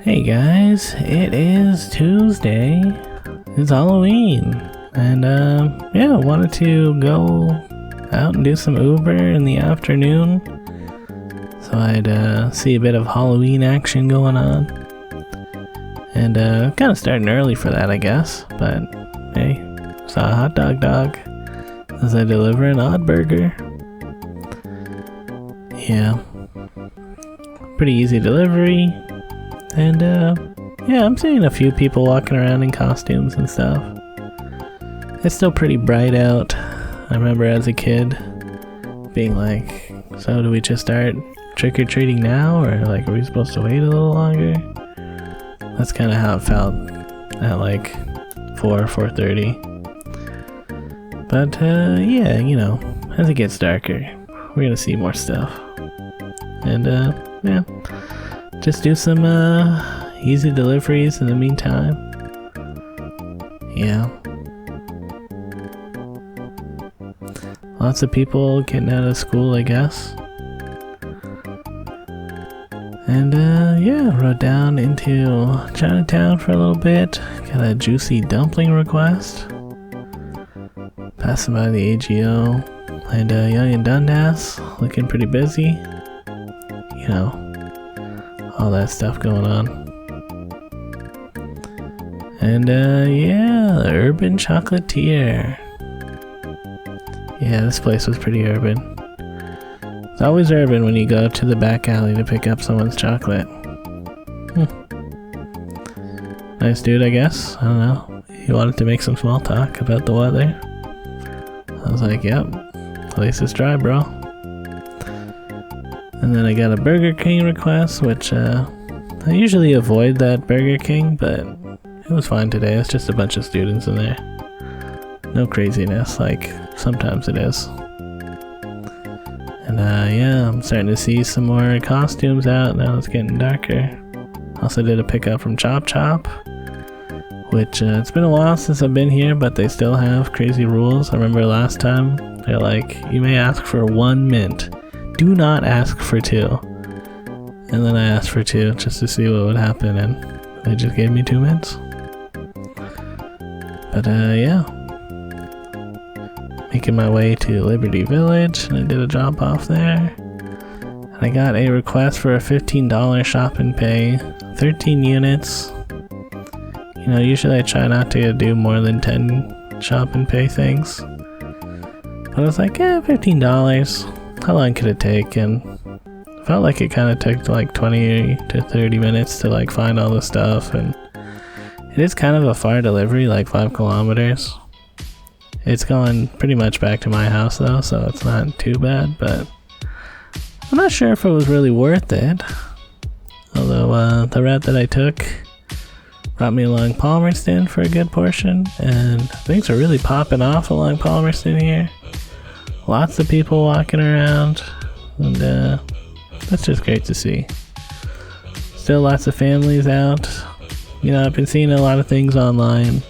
Hey guys, it is Tuesday. It's Halloween. And I wanted to go out and do some Uber in the afternoon. So I'd see a bit of Halloween action going on. And kind of starting early for that, I guess. But hey, saw a hot dog as I deliver an odd burger. Yeah. Pretty easy delivery. And I'm seeing a few people walking around in costumes and stuff. It's still pretty bright out. I remember as a kid being like, so do we just start trick-or-treating now, or like are we supposed to wait a little longer? That's kind of how it felt at like 4:30. But yeah, you know, as it gets darker, we're gonna see more stuff. And yeah, just do some easy deliveries in the meantime. Yeah. Lots of people getting out of school, I guess. And rode down into Chinatown for a little bit. Got a juicy dumpling request. Passing by the AGO. And Young and Dundas, looking pretty busy. You know, all that stuff going on. And the Urban Chocolatier. Yeah, this place was pretty urban. It's always urban when you go to the back alley to pick up someone's chocolate. Nice dude, I guess. I don't know. He wanted to make some small talk about the weather. I was like, yep, place is dry, bro. And then I got a Burger King request, which I usually avoid that Burger King, but it was fine today. It's just a bunch of students in there. No craziness, like sometimes it is. And I'm starting to see some more costumes out now it's getting darker. Also did a pickup from Chop Chop, which it's been a while since I've been here, but they still have crazy rules. I remember last time they're like, you may ask for 1 mint. Do not ask for 2. And then I asked for 2 just to see what would happen, and they just gave me 2 mints. But making my way to Liberty Village, and I did a drop off there. And I got a request for a $15 shop and pay, 13 units. You know, usually I try not to do more than 10 shop and pay things. But I was like, $15. How long could it take? And felt like it kind of took like 20 to 30 minutes to like find all the stuff. And it is kind of a far delivery, like 5 kilometers. It's going pretty much back to my house though, so it's not too bad, but I'm not sure if it was really worth it. Although the route that I took brought me along Palmerston for a good portion, and things are really popping off along Palmerston here. Lots of people walking around, and that's just great to see. Still lots of families out. You know, I've been seeing a lot of things online.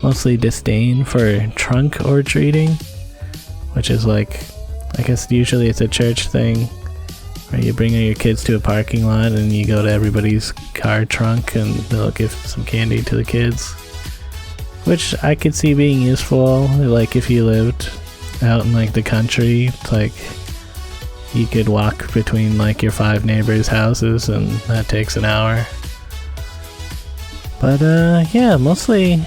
Mostly disdain for trunk or treating, which is like, I guess usually it's a church thing where you bring your kids to a parking lot and you go to everybody's car trunk and they'll give some candy to the kids, which I could see being useful. Like if you lived out in like the country, it's like you could walk between like your 5 neighbors' houses and that takes an hour. But mostly,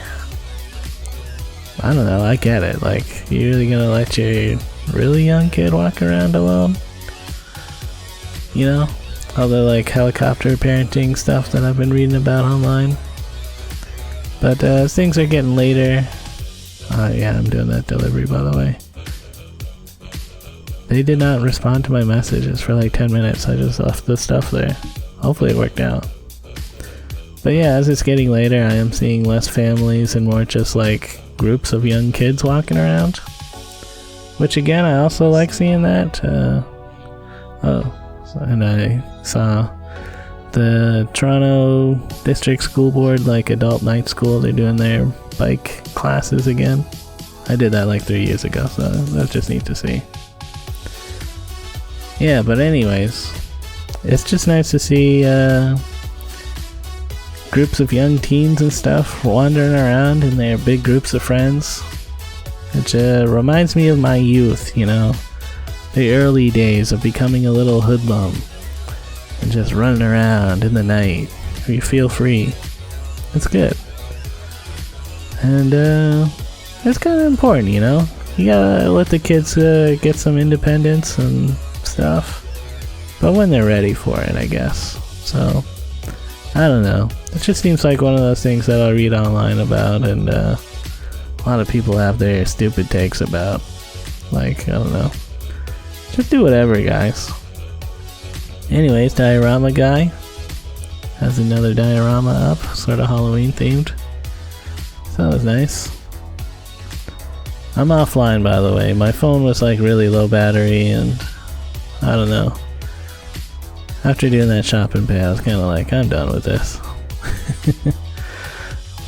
I don't know, I get it. Like, you really gonna let your really young kid walk around alone? You know? All the like helicopter parenting stuff that I've been reading about online. But as things are getting later, I'm doing that delivery, by the way. They did not respond to my messages for like 10 minutes. I just left the stuff there. Hopefully it worked out. But yeah, as it's getting later, I am seeing less families and more just like groups of young kids walking around, which again, I also like seeing that. And I saw the Toronto District School Board, like adult night school, they're doing their bike classes again. I did that like 3 years ago, so that's just neat to see. Yeah, but anyways, it's just nice to see groups of young teens and stuff wandering around in their big groups of friends. It reminds me of my youth, you know, the early days of becoming a little hoodlum and just running around in the night where you feel free. It's good. And it's kind of important, you know. You gotta let the kids get some independence and stuff, but when they're ready for it, I guess. So, I don't know. It just seems like one of those things that I'll read online about, and a lot of people have their stupid takes about. Like, I don't know. Just do whatever, guys. Anyways, diorama guy has another diorama up, sort of Halloween themed. So that was nice. I'm offline, by the way. My phone was like really low battery, and I don't know. After doing that shopping pay, I was kind of like, I'm done with this.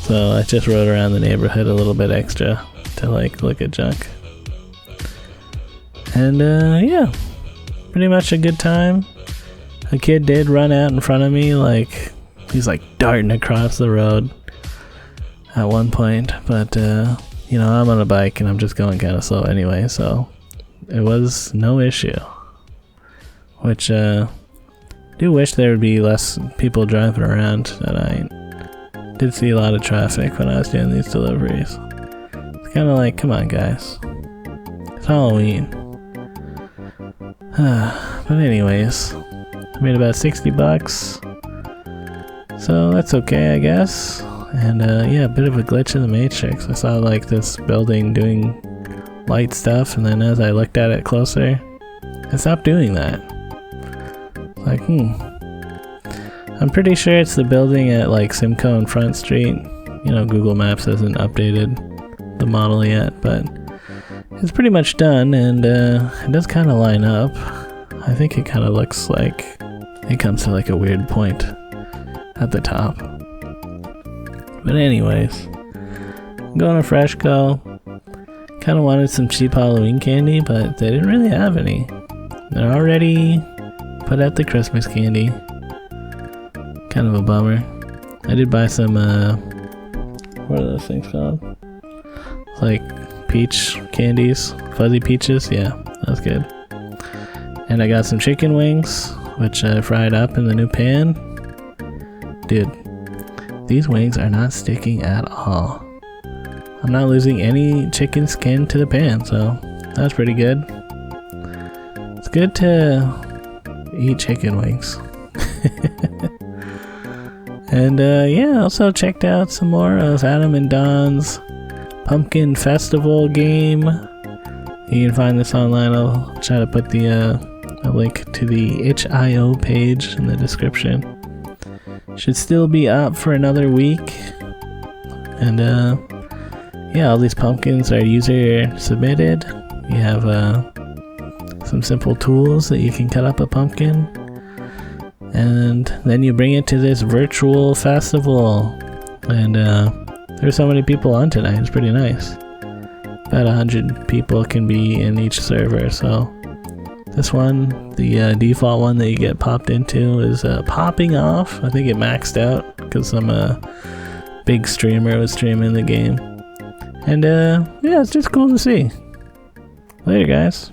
So I just rode around the neighborhood a little bit extra to like look at junk. And yeah, pretty much a good time. A kid did run out in front of me, like he's like darting across the road at one point, but you know, I'm on a bike and I'm just going kind of slow anyway, so it was no issue. Which do wish there would be less people driving around tonight. Did see a lot of traffic when I was doing these deliveries. It's kind of like, come on guys, it's Halloween. But anyways, I made about $60, so that's okay, I guess. And yeah, a bit of a glitch in the matrix. I saw like this building doing light stuff, and then as I looked at it closer, it stopped doing that. Like, I'm pretty sure it's the building at like Simcoe and Front Street. You know, Google Maps hasn't updated the model yet, but it's pretty much done, and it does kind of line up. I think it kind of looks like it comes to like a weird point at the top. But anyways, I'm going to Freshco. Kind of wanted some cheap Halloween candy, but they didn't really have any. They're already put out the Christmas candy. Kind of a bummer. I did buy some, what are those things called? It's like peach candies, fuzzy peaches. Yeah, that was good. And I got some chicken wings, which I fried up in the new pan. Dude, these wings are not sticking at all. I'm not losing any chicken skin to the pan, so that's pretty good. It's good to eat chicken wings. And yeah, also checked out some more of Adam and Don's Pumpkin Festival game. You can find this online. I'll try to put the a link to the itch.io page in the description. Should still be up for another week. And yeah, all these pumpkins are user submitted. You have some simple tools that you can cut up a pumpkin, and then you bring it to this virtual festival. And there's so many people on tonight. It's pretty nice. About 100 people can be in each server. So this one, the default one that you get popped into, is popping off. I think it maxed out because some big streamer was streaming the game. And yeah, it's just cool to see. Later, guys.